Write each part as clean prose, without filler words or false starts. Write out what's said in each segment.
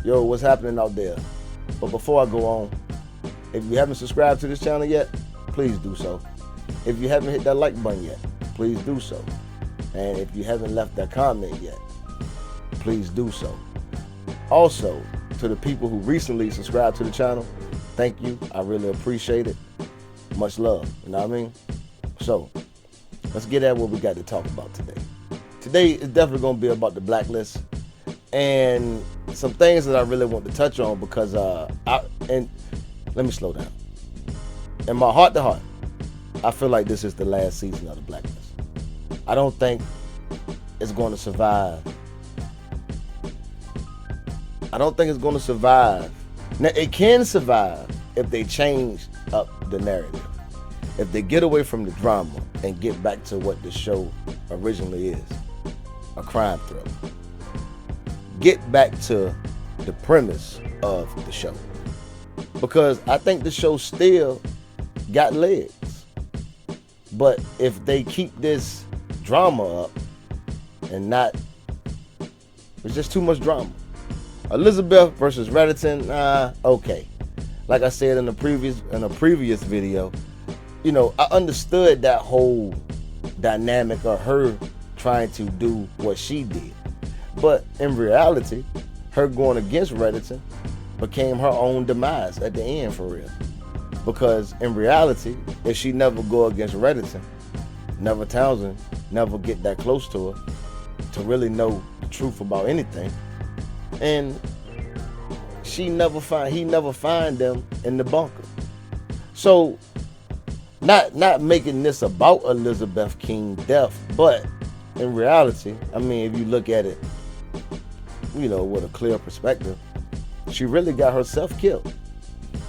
yo, what's happening out there? But before I go on, if you haven't subscribed to this channel yet, please do so. If you haven't hit that like button yet, please do so. And if you haven't left that comment yet, please do so. Also, to the people who recently subscribed to the channel, thank you. I really appreciate it. Much love, you know what I mean? So, let's get at what we got to talk about today. Today is definitely going to be about the Blacklist and some things that I really want to touch on because, and let me slow down. In my heart to heart, I feel like this is the last season of the Blacklist. I don't think it's going to survive. I don't think it's going to survive. Now, it can survive if they change up the narrative. If they get away from the drama and get back to what the show originally is, a crime thriller. Get back to the premise of the show. Because I think the show still got legs. But if they keep this drama up and not, it's just too much drama. Elizabeth versus Reddington, okay. Like I said in a previous video, you know, I understood that whole dynamic of her trying to do what she did. But in reality, her going against Reddington became her own demise at the end, for real. Because in reality, if she never go against Reddington, Never Townsend never get that close to her to really know the truth about anything. And he never find them in the bunker. So not making this about Elizabeth King death, but in reality, I mean, if you look at it, you know, with a clear perspective, she really got herself killed.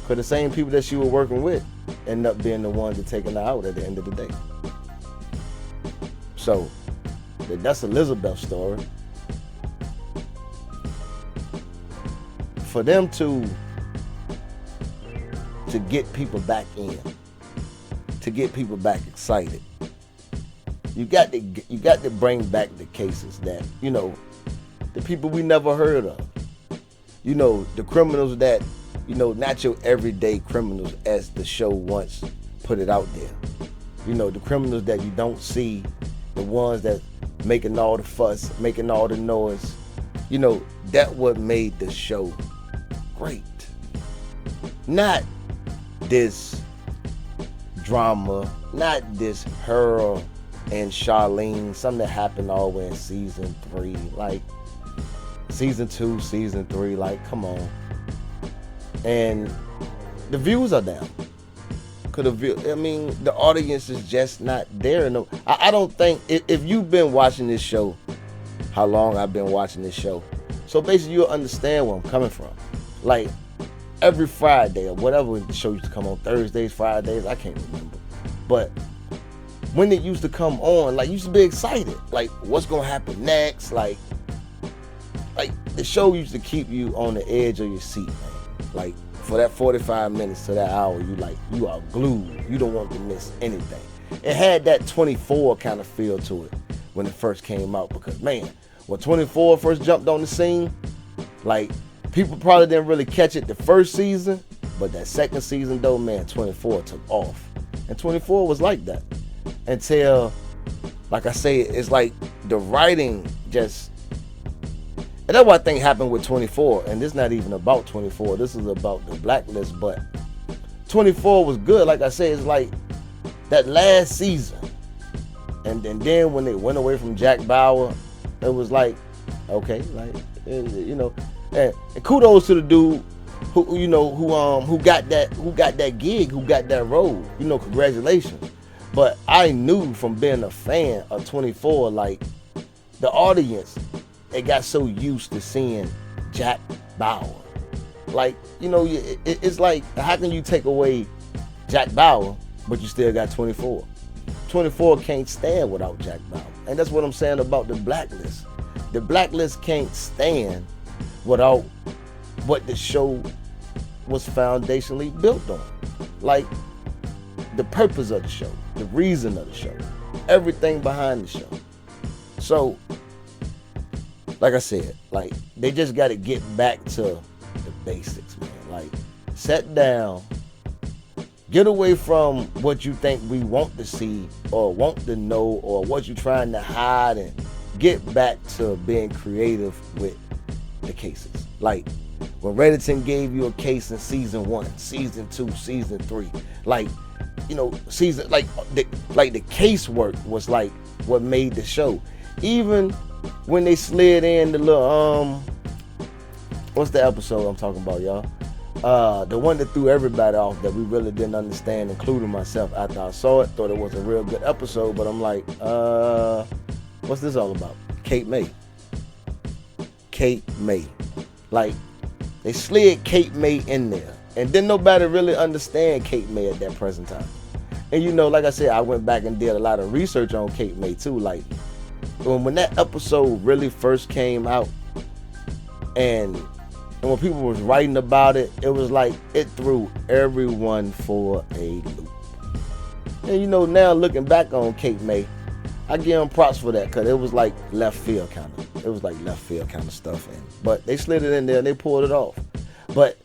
Because the same people that she was working with end up being the ones that taking her out at the end of the day. So that's Elizabeth's story. For them to get people back in, to get people back excited, you got to bring back the cases that, you know, the people we never heard of. You know, the criminals that, you know, not your everyday criminals as the show once put it out there. You know, the criminals that you don't see, the ones that making all the fuss, making all the noise. You know, that what made the show great. Not this drama, not this her and Charlene, something that happened all the way in season 3, like season 2, season 3, like, come on. And the views are down. I mean, the audience is just not there. No, I don't think, if you've been watching this show, how long I've been watching this show, so basically you'll understand where I'm coming from. Like, every Friday or whatever the show used to come on, Thursdays, Fridays, I can't remember. But when it used to come on, like, you used to be excited. Like, what's gonna happen next? Like the show used to keep you on the edge of your seat, man. Like, for that 45 minutes to that hour, you are glued. You don't want to miss anything. It had that 24 kind of feel to it when it first came out, because, man, when 24 first jumped on the scene, like, people probably didn't really catch it the first season, but that second season, though, man, 24 took off. And 24 was like that until, like I say, it's like the writing just, and that's what I think happened with 24. And this is not even about 24. This is about the Blacklist. But 24 was good. Like I said, it's like that last season. And then when they went away from Jack Bauer, it was like, okay, like, you know, and kudos to the dude who, you know, who got that gig, who got that role. You know, congratulations. But I knew from being a fan of 24, like, the audience, they got so used to seeing Jack Bauer. Like, you know, it's like, how can you take away Jack Bauer, but you still got 24? 24 can't stand without Jack Bauer. And that's what I'm saying about the Blacklist. The Blacklist can't stand without what the show was foundationally built on. Like, the purpose of the show, the reason of the show, everything behind the show. So, like I said, like they just got to get back to the basics, man. Like sit down, get away from what you think we want to see or want to know or what you're trying to hide, and get back to being creative with the cases. Like when Reddington gave you a case in season 1, season 2, season 3, like, you know, season, like the casework was like what made the show. Even when they slid in the little what's the episode I'm talking about, y'all? The one that threw everybody off that we really didn't understand, including myself, after I saw it. Thought it was a real good episode, but I'm like, what's this all about? Kate May. Like, they slid Kate May in there, and didn't nobody really understand Kate May at that present time. And you know, like I said, I went back and did a lot of research on Kate May too. Like, when that episode really first came out, and when people was writing about it, it was like it threw everyone for a loop. And you know, now looking back on Kate May, I give them props for that, because it was like left field kind of. It was like left field kind of stuff. But they slid it in there and they pulled it off. But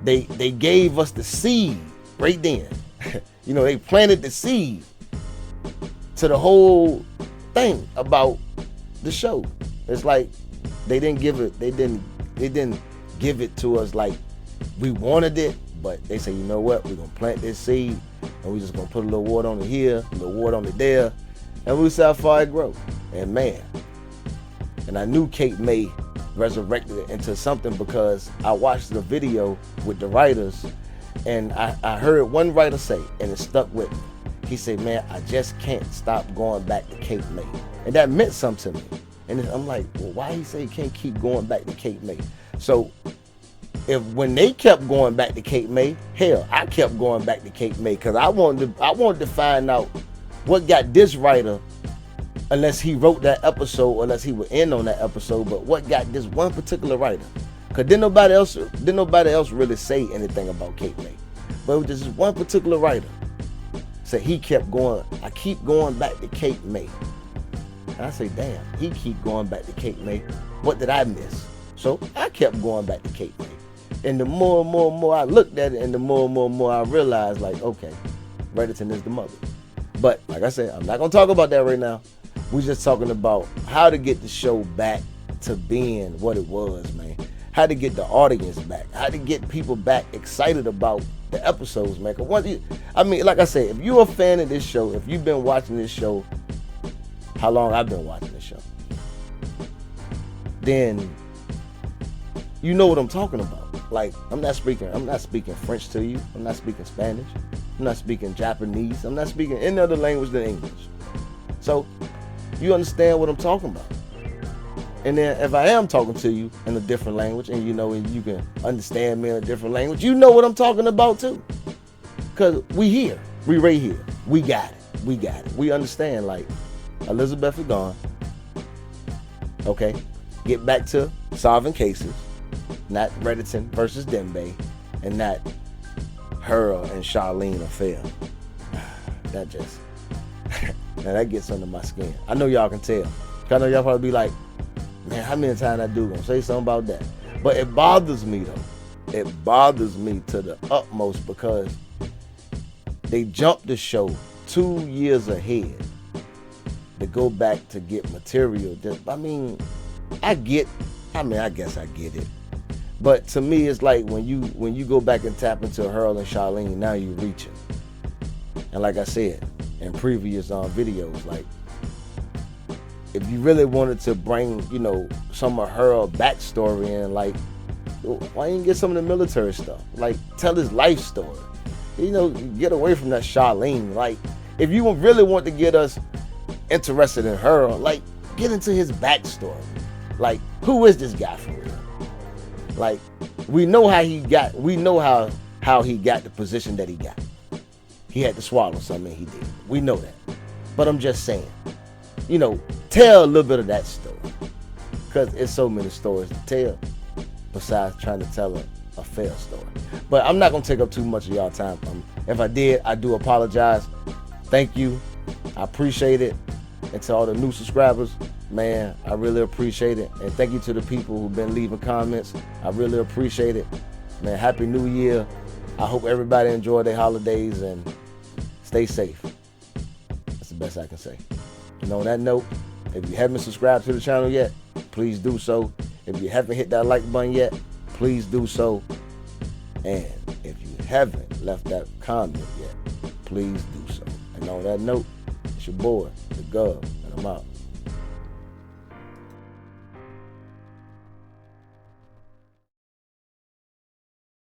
they gave us the seed right then. You know, they planted the seed to the whole thing about the show. It's like they didn't give it to us like we wanted it, but they say, you know what, we're gonna plant this seed and we're just gonna put a little water on it here, a little water on it there, and we'll see how far it grows. And man, and I knew Kate May resurrected it into something, because I watched the video with the writers, and I heard one writer say, and it stuck with me. He said, man, I just can't stop going back to Kate May. And that meant something to me. And I'm like, well, why he say he can't keep going back to Kate May? So when they kept going back to Kate May, hell, I kept going back to Kate May, because I wanted to find out what got this writer, unless he wrote that episode, or unless he was in on that episode, but what got this one particular writer? Because didn't nobody else really say anything about Kate May. But it was just one particular writer. So he kept going, I keep going back to Kate May. And I say, damn, he keep going back to Kate May. What did I miss? So I kept going back to Kate May. And the more and more I looked at it, and the more and more I realized, like, okay, Reddington is the mother. But like I said, I'm not gonna talk about that right now. We're just talking about how to get the show back to being what it was, man. How to get the audience back. How to get people back excited about the episodes, man. I mean, like I said, if you're a fan of this show, if you've been watching this show, how long I've been watching this show, then you know what I'm talking about. Like, I'm not speaking French to you. I'm not speaking Spanish. I'm not speaking Japanese. I'm not speaking any other language than English. So you understand what I'm talking about. And then if I am talking to you in a different language, and you know, and you can understand me in a different language, you know what I'm talking about too. Because we here. We right here. We got it. We understand, like, Elizabeth is gone. Okay. Get back to solving cases. Not Reddington versus Dembe. And not her and Charlene affair. That just... now that gets under my skin. I know y'all can tell. I know y'all probably be like, man, how many times I do gonna say something about that? But it bothers me though. It bothers me to the utmost, because they jumped the show 2 years ahead to go back to get material. I guess I get it. But to me, it's like when you go back and tap into Harold and Charlene, now you're reaching. And like I said in previous videos, like, if you really wanted to bring, you know, some of her backstory in, like, why didn't you get some of the military stuff? Like, tell his life story. You know, get away from that Charlene. Like, if you really want to get us interested in her, like, get into his backstory. Like, who is this guy for real? Like, we know how he got the position that he got. He had to swallow something, he did. We know that. But I'm just saying, you know, tell a little bit of that story, because it's so many stories to tell besides trying to tell a fair story. But I'm not going to take up too much of y'all time. If I did, I do apologize. Thank you. I appreciate it. And to all the new subscribers, Man, I really appreciate it. And thank you to the people who've been leaving comments. I really appreciate it. Man, Happy New Year. I hope everybody enjoy their holidays and stay safe. That's the best I can say. And on that note, if you haven't subscribed to the channel yet, please do so. If you haven't hit that like button yet, please do so. And if you haven't left that comment yet, please do so. And on that note, it's your boy, The Gov, and I'm out.